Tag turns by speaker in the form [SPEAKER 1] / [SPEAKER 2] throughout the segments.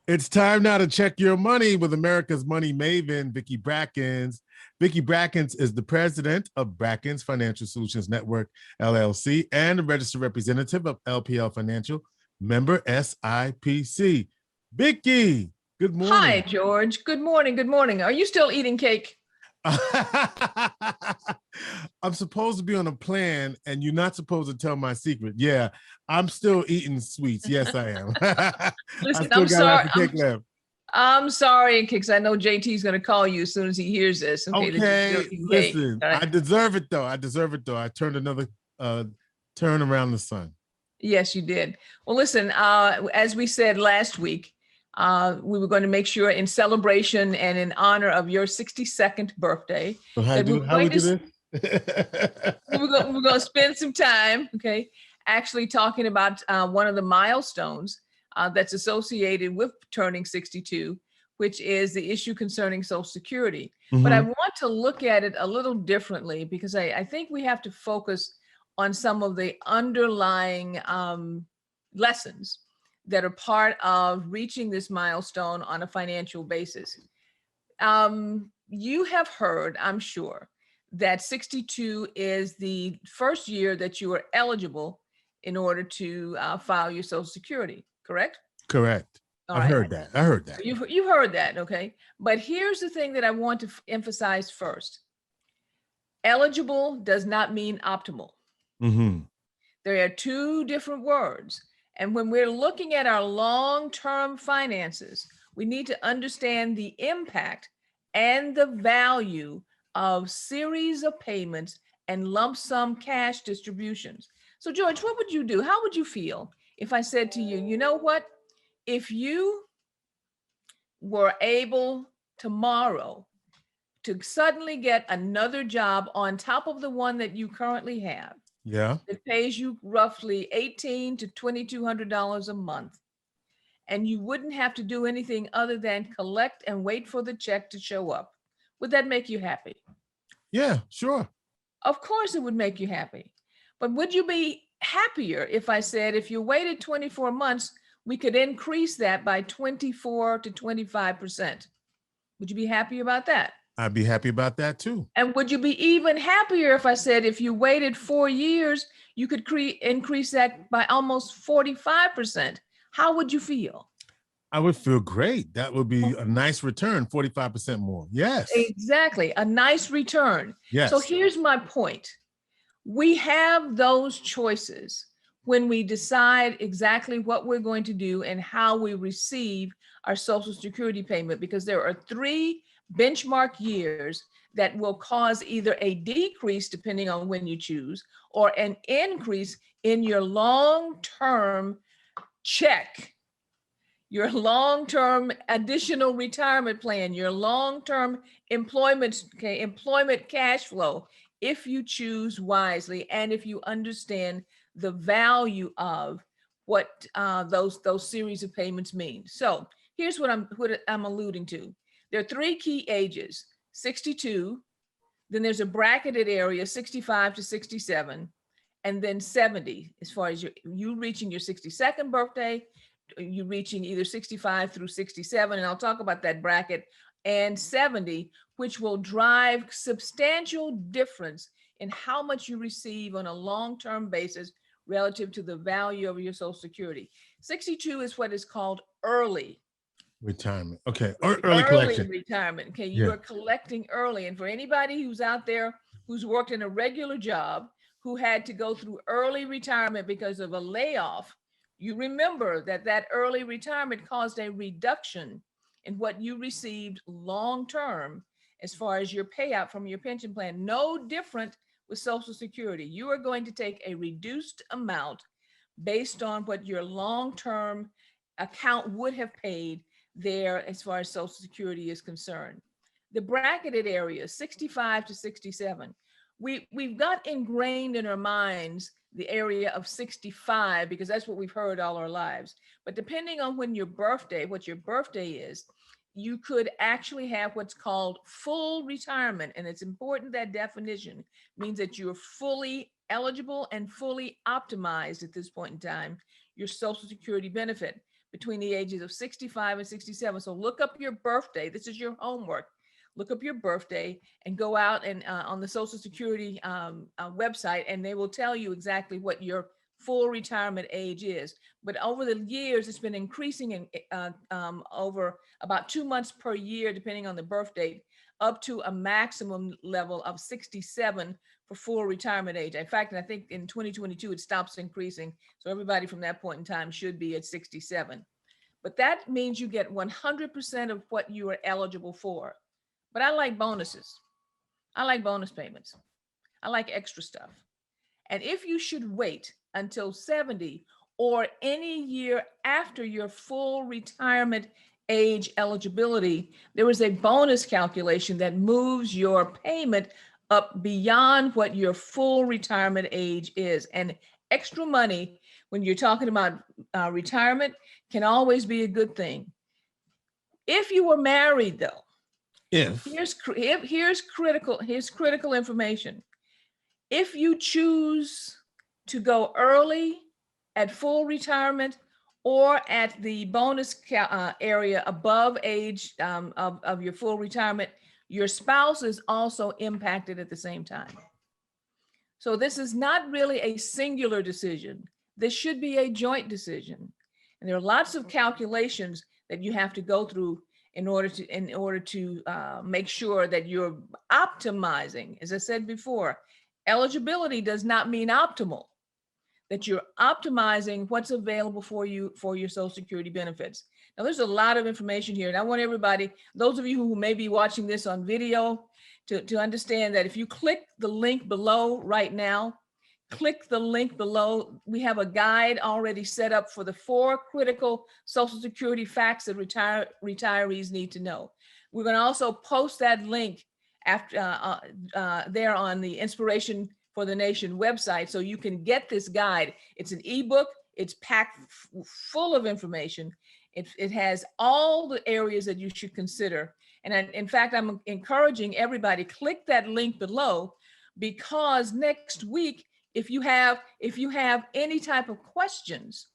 [SPEAKER 1] It's time now to check your money with America's money maven, Vicki Brackens. Vicki Brackens is the president of Brackens Financial Solutions Network, LLC, and the registered representative of LPL Financial, member SIPC. Vicki, good
[SPEAKER 2] Hi,
[SPEAKER 1] morning.
[SPEAKER 2] George. Good morning. Good morning. Are you still eating cake?
[SPEAKER 1] I'm supposed to be on a plan and you're not supposed to tell my secret. Yeah, I'm still eating sweets. Yes, I am. I
[SPEAKER 2] Listen,
[SPEAKER 1] still got lots of cake left.
[SPEAKER 2] I'm sorry, because I know JT's going to call you as soon as he hears this. Okay, that you're still
[SPEAKER 1] Okay,
[SPEAKER 2] eating cake.
[SPEAKER 1] listen,
[SPEAKER 2] All right.
[SPEAKER 1] I deserve it though. I deserve it though. I turned another turn around the sun.
[SPEAKER 2] Yes, you did. Well, listen, as we said last week, we were going to make sure in celebration and in honor of your 62nd birthday
[SPEAKER 1] So
[SPEAKER 2] that
[SPEAKER 1] how we do this?
[SPEAKER 2] we're going to spend some time, okay, actually talking about one of the milestones that's associated with turning 62, which is the issue concerning Social Security. But I want to look at it a little differently because I think we have to focus on some of the underlying lessons that are part of reaching this milestone on a financial basis. You have heard, I'm sure, that 62 is the first year that you are eligible in order to file your Social Security, correct?
[SPEAKER 1] Correct.
[SPEAKER 2] All
[SPEAKER 1] I
[SPEAKER 2] right.
[SPEAKER 1] heard that. I heard that.
[SPEAKER 2] You've heard that, okay? But here's the thing that I want to emphasize first. Eligible does not mean optimal. There are two different words. And when we're looking at our long-term finances, we need to understand the impact and the value of series of payments and lump sum cash distributions. So George, what would you do? How would you feel if I said to you, you know what? If you were able tomorrow to suddenly get another job on top of the one that you currently have,
[SPEAKER 1] Yeah.
[SPEAKER 2] it pays you roughly $1,800 to $2,200 a month, and you wouldn't have to do anything other than collect and wait for the check to show up. Would that make you happy?
[SPEAKER 1] Yeah, sure.
[SPEAKER 2] Of course it would make you happy. But would you be happier if I said if you waited 24 months, we could increase that by 24 to 25%? Would you be happy about that?
[SPEAKER 1] I'd be happy about that too.
[SPEAKER 2] And would you be even happier if I said if you waited 4 years, you could increase that by almost 45%? How would you feel?
[SPEAKER 1] I would feel great. That would be a nice return, 45% more. Yes.
[SPEAKER 2] Exactly. A nice return.
[SPEAKER 1] Yes.
[SPEAKER 2] So here's my point. We have those choices when we decide exactly what we're going to do and how we receive our Social Security payment, because there are 3 benchmark years that will cause either a decrease, depending on when you choose, or an increase in your long-term check, your long-term additional retirement plan, your long-term employment cash flow, if you choose wisely and if you understand the value of what those series of payments mean. So here's what I'm alluding to. There are 3 key ages: 62, then there's a bracketed area, 65 to 67, and then 70, as far as you reaching your 62nd birthday, you reaching either 65 through 67, and I'll talk about that bracket, and 70, which will drive substantial difference in how much you receive on a long-term basis relative to the value of your Social Security. 62 is what is called early
[SPEAKER 1] retirement. Okay. Early collection.
[SPEAKER 2] Retirement. Okay. You are collecting early. And for anybody who's out there who's worked in a regular job, who had to go through early retirement because of a layoff, you remember that early retirement caused a reduction in what you received long-term as far as your payout from your pension plan. No different with Social Security. You are going to take a reduced amount based on what your long-term account would have paid there as far as Social Security is concerned. The bracketed area, 65 to 67, we've got ingrained in our minds the area of 65 because that's what we've heard all our lives. But depending on what your birthday is, you could actually have what's called full retirement. And it's important that definition means that you're fully eligible and fully optimized at this point in time, your Social Security benefit. between the ages of 65 and 67. So look up your birthday. This is your homework. Look up your birthday and go out and on the Social Security website, and they will tell you exactly what your full retirement age is. But over the years, it's been increasing in, over about 2 months per year, depending on the birth date, up to a maximum level of 67 for full retirement age. In fact, I think in 2022, it stops increasing. So everybody from that point in time should be at 67. But that means you get 100% of what you are eligible for. But I like bonuses. I like bonus payments. I like extra stuff. And if you should wait until 70 or any year after your full retirement age eligibility, there is a bonus calculation that moves your payment up beyond what your full retirement age is. And extra money, when you're talking about retirement, can always be a good thing. If you were married, though, here's critical information. If you choose to go early at full retirement or at the bonus area above age of your full retirement, your spouse is also impacted at the same time. So this is not really a singular decision. This should be a joint decision. And there are lots of calculations that you have to go through in order to make sure that you're optimizing. As I said before, eligibility does not mean optimal, that you're optimizing what's available for you for your Social Security benefits. Now, there's a lot of information here, and I want everybody, those of you who may be watching this on video, to understand that if you click the link below right now, click the link below. We have a guide already set up for the 4 critical Social Security facts that retirees need to know. We're going to also post that link after there on the Inspiration for the Nation website, so you can get this guide. It's an ebook. It's packed full of information. It has all the areas that you should consider. And in fact, I'm encouraging everybody, click that link below, because next week, if you have any type of questions,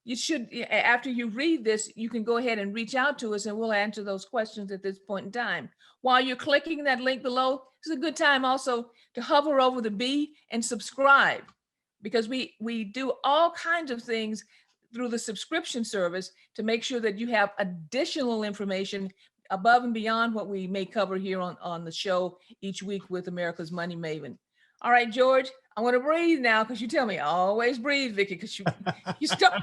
[SPEAKER 2] you should, after you read this, you can go ahead and reach out to us and we'll answer those questions at this point in time. While you're clicking that link below, it's a good time also to hover over the B and subscribe, because we do all kinds of things through the subscription service to make sure that you have additional information above and beyond what we may cover here on the show each week with America's Money Maven. All right, George, I want to breathe now, because you tell me I always breathe, Vicki, because you start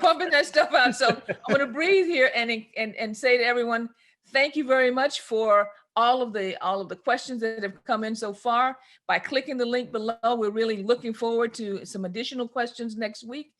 [SPEAKER 2] pumping that stuff out. So I'm going to breathe here and say to everyone, thank you very much for all of the questions that have come in so far. By clicking the link below, we're really looking forward to some additional questions next week.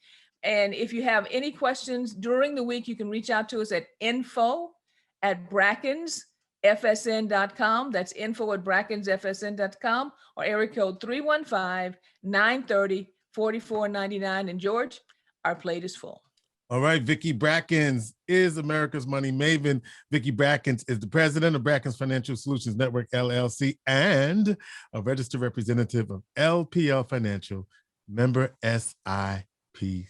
[SPEAKER 2] And if you have any questions during the week, you can reach out to us at info@brackensfsn.com. That's info@brackensfsn.com, or area code 315-930-4499. And George, our plate is full.
[SPEAKER 1] All right, Vicki Brackens is America's Money Maven. Vicki Brackens is the president of Brackens Financial Solutions Network, LLC, and a registered representative of LPL Financial, member SIPC.